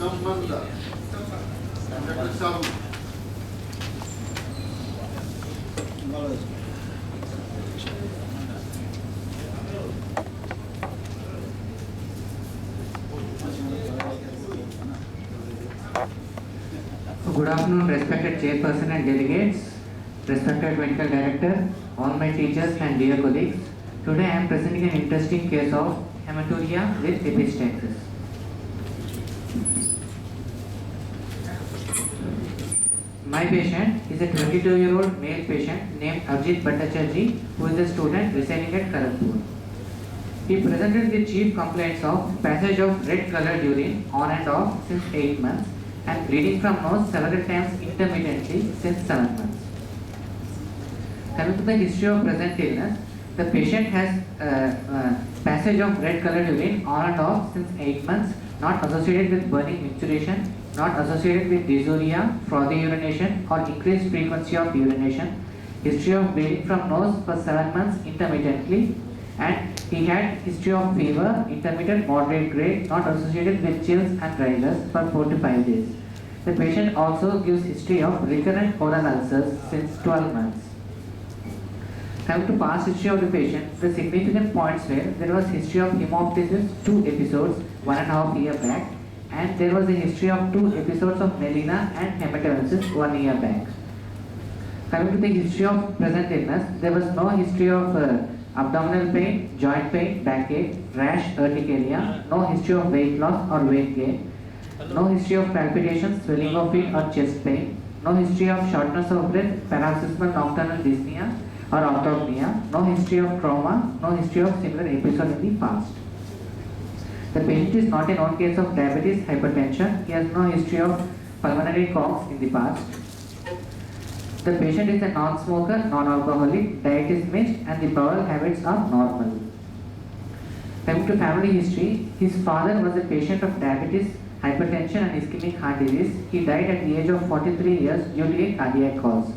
ಸಂಬಂಧ some. Good afternoon, respected chairperson and delegates, respected medical director, all my teachers and dear colleagues. Today I am presenting an interesting case of hematuria with epistaxis. My patient is a 22-year-old male patient named Arjit Bhattacharjee, who is a student residing at Kharagpur. He presented with chief complaints of passage of red colored urine on and off since 8 months and bleeding from nose several times intermittently since 7 months. Coming to the history of present illness, the patient has passage of red colored urine on and off since 8 months, not associated with burning micturition, not associated with dysuria, frothy urination or increased frequency of urination, history of bleeding from nose for 7 months intermittently, and he had history of fever, intermittent moderate grade, not associated with chills and dryness for 4 to 5 days. The patient also gives history of recurrent oral ulcers since 12 months. Coming to past history of the patient, the significant points were there was history of hemoptysis 2 episodes 1.5 years back, and there was a history of 2 episodes of melena and hematemesis 1 year back. Coming to the history of present illness, there was no history of abdominal pain, joint pain, backache, rash, urticaria, no history of weight loss or weight gain, no history of palpitations, swelling of feet or chest pain, no history of shortness of breath, paroxysmal nocturnal dyspnea or orthopnea, no history of trauma, no history of similar episode in the past. The patient is not a known case of diabetes, hypertension. He has no history of pulmonary coughs in the past. The patient is a non-smoker, non-alcoholic, diet is mixed and the bowel habits are normal. Coming to family history, his father was a patient of diabetes, hypertension and ischemic heart disease. He died at the age of 43 years due to a cardiac cause.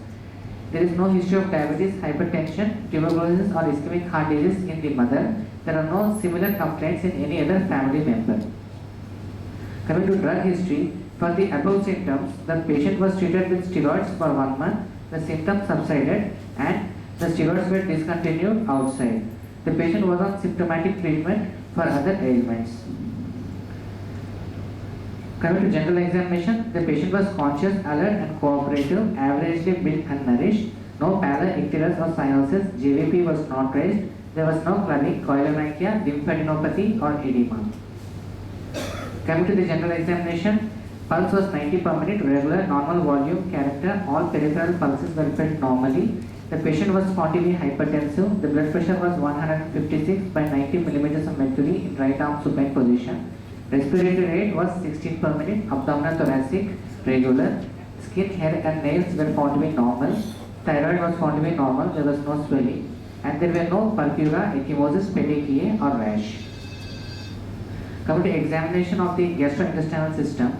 There is no history of diabetes, hypertension, tuberculosis or ischemic heart disease in the mother. There are no similar complaints in any other family member. Coming to drug history, for the above symptoms, the patient was treated with steroids for 1 month. The symptoms subsided and the steroids were discontinued outside. The patient was on symptomatic treatment for other ailments. Coming to general examination, the patient was conscious, alert and cooperative, averagely built and nourished, no pallor, icterus or cyanosis, GVP was not raised, there was no clubbing, chylomicria, lymphadenopathy or edema. Coming to the general examination, pulse was 90 per minute, regular, normal volume, character, all peripheral pulses were felt normally. The patient was found to be hypertensive, the blood pressure was 156 by 90 millimeters of mercury in right arm supine position. Respiratory rate was 16 per minute, abdominal thoracic, regular, skin, hair and nails were found to be normal, thyroid was found to be normal, there was no swelling, and there were no purpura, ecchymosis, petechiae or rash. Coming to examination of the gastrointestinal system,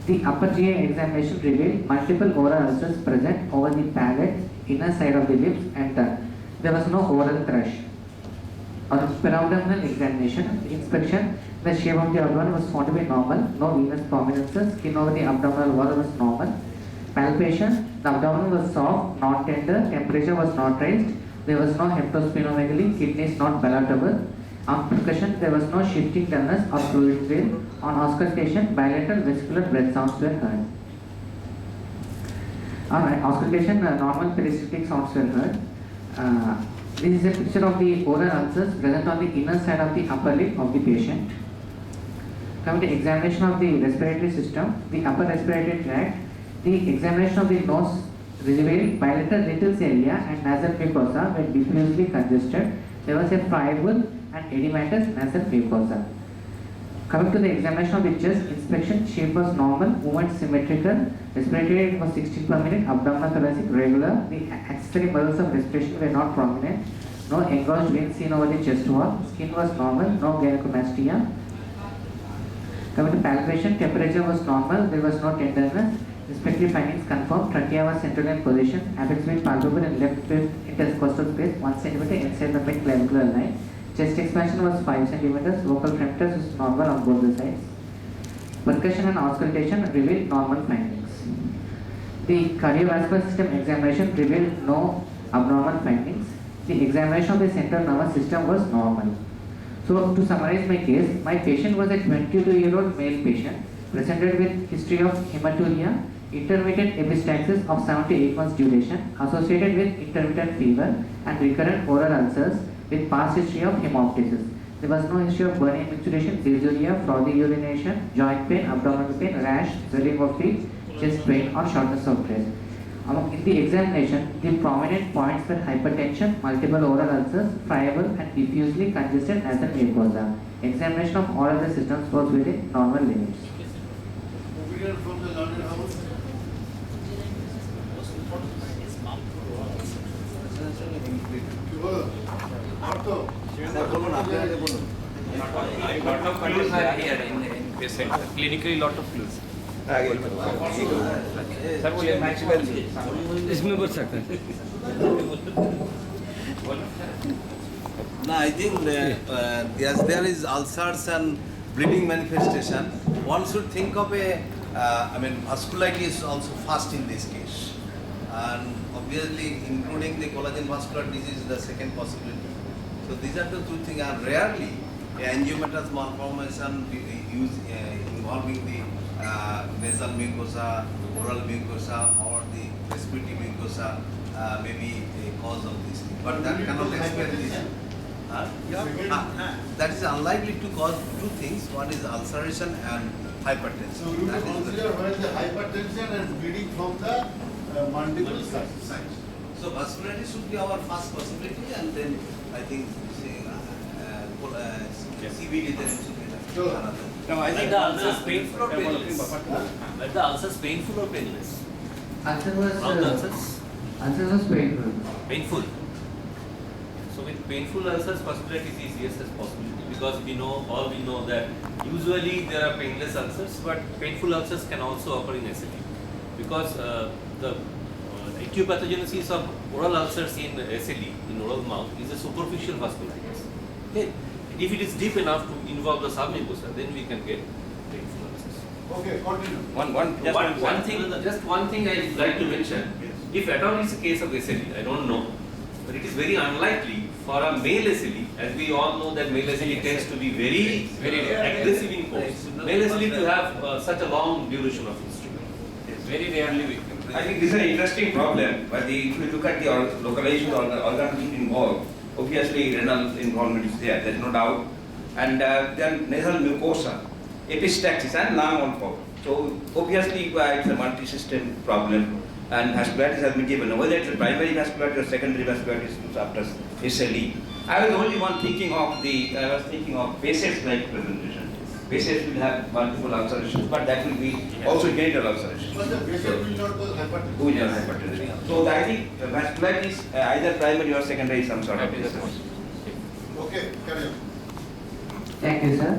the upper GI examination revealed multiple oral ulcers present over the palate, inner side of the lips and tongue. There was no oral thrush. On periabdominal examination, inspection, the shape of the abdomen was found to be normal, no venous prominences, skin over the abdominal wall was normal. Palpation, the abdomen was soft, not tender, temperature was not raised, there was no hepatosplenomegaly, kidneys not palatable. On percussion, there was no shifting dullness or fluid trail. On auscultation, bilateral vesicular breath sounds were heard. On auscultation, normal peristaltic sounds were heard. This is a picture of the oral ulcers present on the inner side of the upper lip of the patient. Coming to examination of the respiratory system, the upper respiratory tract, the examination of the nose revealed bilateral littles area and nasal mucosa were diffusely congested. There was a friable and edematous nasal mucosa. Coming to the examination of the chest, inspection, shape was normal, movement symmetrical, respiratory rate was 16 per minute, abdominal thoracic regular, the accessory muscles of respiration were not prominent, no engorged veins seen over the chest wall, skin was normal, no gynecomastia. Coming to palpation, temperature was normal, there was no tenderness, respiratory findings confirmed, trachea was central in position, apex being palpable in left intercostal space, 1 cm inside the mid-clavicular line. Chest expansion was 5 cm, vocal fremptus was normal on both the sides. Percussion and auscultation revealed normal findings. The cardiovascular system examination revealed no abnormal findings. The examination of the central nervous system was normal. So to summarize my case, my patient was a 22-year-old male patient presented with history of hematuria, intermittent epistaxis of 7 to 8 months duration associated with intermittent fever and recurrent oral ulcers with past history of hemoptysis. There was no history of burning micturition, dysuria, frothy urination, joint pain, abdominal pain, rash, swelling of feet, chest pain or shortness of breath. In the examination, the prominent points were hypertension, multiple oral ulcers, friable and diffusely congested nasal mucosa. Examination of all other systems was within normal limits. Opinion from the learned house. lot of clues are here in patient. Clinically, lot of clues. Sir बोलिए इसमें बढ़ सकता है No, I think yes, there is ulcers and bleeding manifestation. One should think of vasculitis also first in this case, and obviously including the collagen vascular disease the second possibility. So these are the two things. And rarely angiomatous malformation involving the nasal mucosa, oral mucosa, or the respiratory mucosa may be a cause of this. But that cannot explain this. That is unlikely to cause two things. One is ulceration and hypertension. So you That will is consider where the hypertension and bleeding from the mandible sides. So vasculitis should be our first possibility, and then I think CVD then should be Sure. another. No, I think the ulcers painful or painless? Were the ulcers painful or painless? Answer was From the ulcers? answer was painful. Painful. So with painful ulcers, vasculitis is yes as possibility, because we know that usually there are painless ulcers, but painful ulcers can also occur in SLE, because the etiopathogenesis of oral ulcers in SLE, in oral mouth, is a superficial vasculitis. Okay. If it is deep enough to involve the submucosa, then we can get painful ulcers. Okay, continue. One thing I would like to mention, if at all it's a case of SLE, I don't know, but it is very unlikely for a male SLE, as we all know that male SLE tends to be very aggressive in course. Male SLE to have such a long duration of history. very rarely we can. I think this is an interesting problem, but if you look at the localization of the organ involved, obviously renal involvement is there, there is no doubt. And then nasal mucosa, epistaxis and lung on. So obviously it's a multi-system problem, and vasculitis has been given. Whether it's a primary vasculitis or secondary vasculitis after SLE. I was only thinking of facets-like presentation. Facets will have multiple ulcerations, but that will be also genital ulceration. But the patient will not cause hypertension. Who is hypertension? So I think vasculitis, either primary or secondary, some sort of disease. Okay, carry on. Thank you, sir.